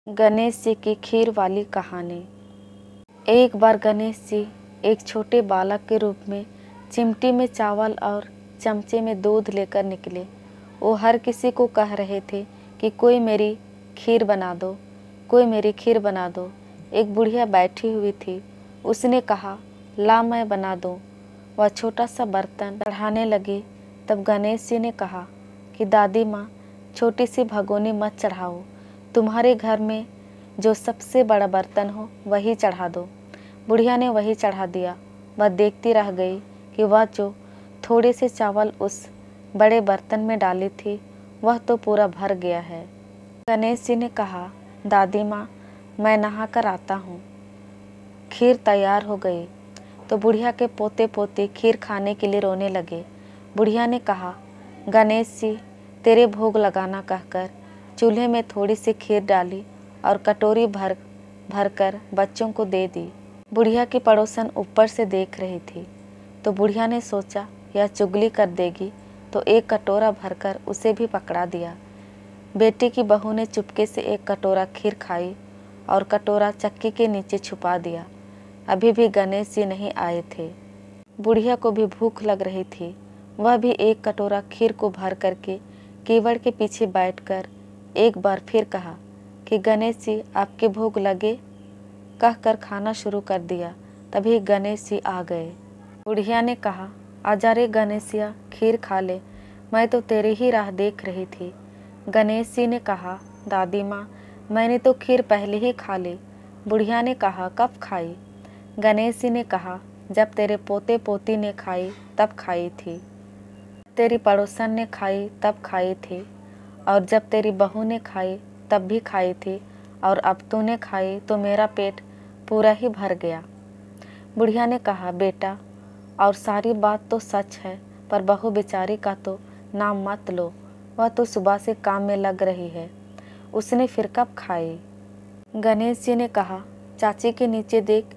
गणेश जी की खीर वाली कहानी। एक बार गणेश जी एक छोटे बालक के रूप में चिमटी में चावल और चमचे में दूध लेकर निकले। वो हर किसी को कह रहे थे कि कोई मेरी खीर बना दो, कोई मेरी खीर बना दो। एक बुढ़िया बैठी हुई थी, उसने कहा, ला मैं बना दूं। वह छोटा सा बर्तन चढ़ाने लगी। तब गणेश जी ने कहा कि दादी माँ, छोटी सी भगोनी मत चढ़ाओ, तुम्हारे घर में जो सबसे बड़ा बर्तन हो वही चढ़ा दो। बुढ़िया ने वही चढ़ा दिया। वह देखती रह गई कि वह जो थोड़े से चावल उस बड़े बर्तन में डाली थी वह तो पूरा भर गया है। गणेश जी ने कहा, दादी माँ, मैं नहा कर आता हूँ। खीर तैयार हो गई तो बुढ़िया के पोते पोती खीर खाने के लिए रोने लगे। बुढ़िया ने कहा, गणेश जी, तेरे भोग लगाना कहकर चूल्हे में थोड़ी सी खीर डाली और कटोरी भर भर कर बच्चों को दे दी। बुढ़िया की पड़ोसन ऊपर से देख रही थी तो बुढ़िया ने सोचा यह चुगली कर देगी, तो एक कटोरा भरकर उसे भी पकड़ा दिया। बेटी की बहू ने चुपके से एक कटोरा खीर खाई और कटोरा चक्की के नीचे छुपा दिया। अभी भी गणेश जी नहीं आए थे। बुढ़िया को भी भूख लग रही थी। वह भी एक कटोरा खीर को भर करके कीवड़ के पीछे बैठकर एक बार फिर कहा कि गणेश जी, आपके भोग लगे, कहकर खाना शुरू कर दिया। तभी गणेश जी आ गए। बुढ़िया ने कहा, आजा रे गणेशिया, खीर खा ले, मैं तो तेरी ही राह देख रही थी। गणेश जी ने कहा, दादी माँ, मैंने तो खीर पहले ही खा ली। बुढ़िया ने कहा, कब खाई? गणेश जी ने कहा, जब तेरे पोते पोती ने खाई तब खाई थी, तेरी पड़ोसन ने खाई तब खाई थी, और जब तेरी बहू ने खाई तब भी खाई थी, और अब तूने खाई तो मेरा पेट पूरा ही भर गया। बुढ़िया ने कहा, बेटा, और सारी बात तो सच है, पर बहू बेचारी का तो नाम मत लो, वह तो सुबह से काम में लग रही है, उसने फिर कब खाई? गणेश जी ने कहा, चाची के नीचे देख,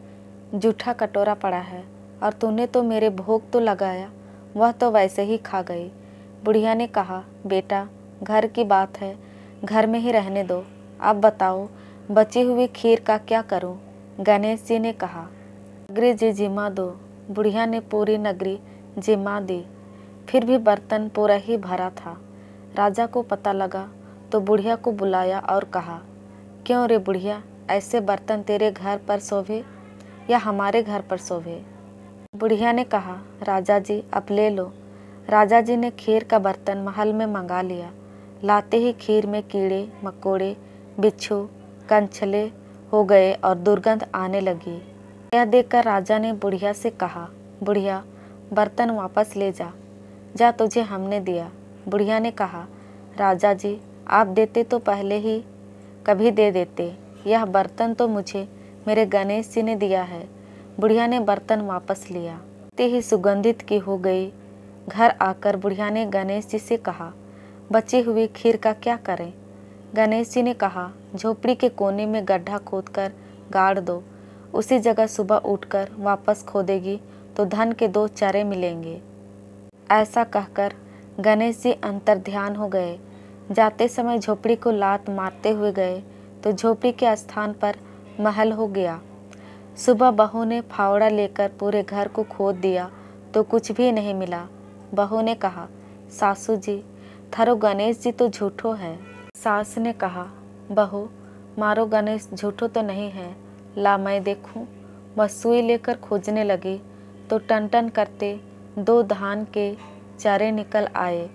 जूठा कटोरा पड़ा है, और तूने तो मेरे भोग तो लगाया, वह तो वैसे ही खा गई। बुढ़िया ने कहा, बेटा, घर की बात है, घर में ही रहने दो। अब बताओ, बची हुई खीर का क्या करूं? गणेश जी ने कहा, नगरी जी जिमा दो। बुढ़िया ने पूरी नगरी जिमा दी। फिर भी बर्तन पूरा ही भरा था। राजा को पता लगा तो बुढ़िया को बुलाया और कहा, क्यों रे बुढ़िया, ऐसे बर्तन तेरे घर पर शोभे या हमारे घर पर शोभे? बुढ़िया ने कहा, राजा जी, अब ले लो। राजा जी ने खीर का बर्तन महल में मंगा लिया। लाते ही खीर में कीड़े मकोड़े, बिच्छू, कंछले हो गए और दुर्गंध आने लगी। यह देखकर राजा ने बुढ़िया से कहा, बुढ़िया, बर्तन वापस ले जा, जा, तुझे हमने दिया। बुढ़िया ने कहा, राजा जी, आप देते तो पहले ही कभी दे देते, यह बर्तन तो मुझे मेरे गणेश जी ने दिया है। बुढ़िया ने बर्तन वापस लिया। ते ही सुगंधित की हो गई। घर आकर बुढ़िया ने गणेश जी से कहा, बची हुई खीर का क्या करें? गणेश जी ने कहा, झोपड़ी के कोने में गड्ढा खोदकर गाड़ दो, उसी जगह सुबह उठकर वापस खोदेगी तो धन के 2 चारे मिलेंगे। ऐसा कहकर गणेश जी अंतर्ध्यान हो गए। जाते समय झोपड़ी को लात मारते हुए गए तो झोपड़ी के स्थान पर महल हो गया। सुबह बहू ने फावड़ा लेकर पूरे घर को खोद दिया तो कुछ भी नहीं मिला। बहू ने कहा, सासू जी, थारो गणेश जी तो झूठो है। सास ने कहा, बहू, मारो गणेश झूठो तो नहीं है, ला मैं देखूं। वह सुई लेकर खोजने लगी तो टन टन करते 2 धान के चारे निकल आए।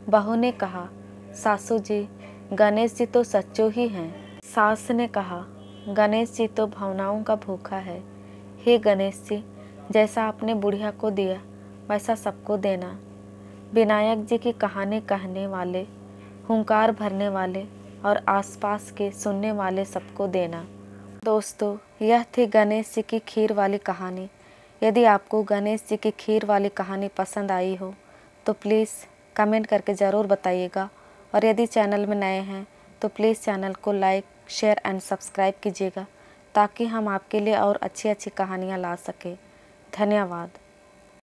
बहू ने कहा, सासू जी, गणेश जी तो सच्चो ही हैं। सास ने कहा, गणेश जी तो भावनाओं का भूखा है। हे गणेश जी, जैसा आपने बुढ़िया को दिया वैसा सबको देना। विनायक जी की कहानी कहने वाले, हुंकार भरने वाले और आसपास के सुनने वाले सबको देना। दोस्तों, यह थी गणेश जी की खीर वाली कहानी। यदि आपको गणेश जी की खीर वाली कहानी पसंद आई हो तो प्लीज़ कमेंट करके ज़रूर बताइएगा, और यदि चैनल में नए हैं तो प्लीज़ चैनल को लाइक, शेयर एंड सब्सक्राइब कीजिएगा, ताकि हम आपके लिए और अच्छी अच्छी कहानियाँ ला सकें। धन्यवाद।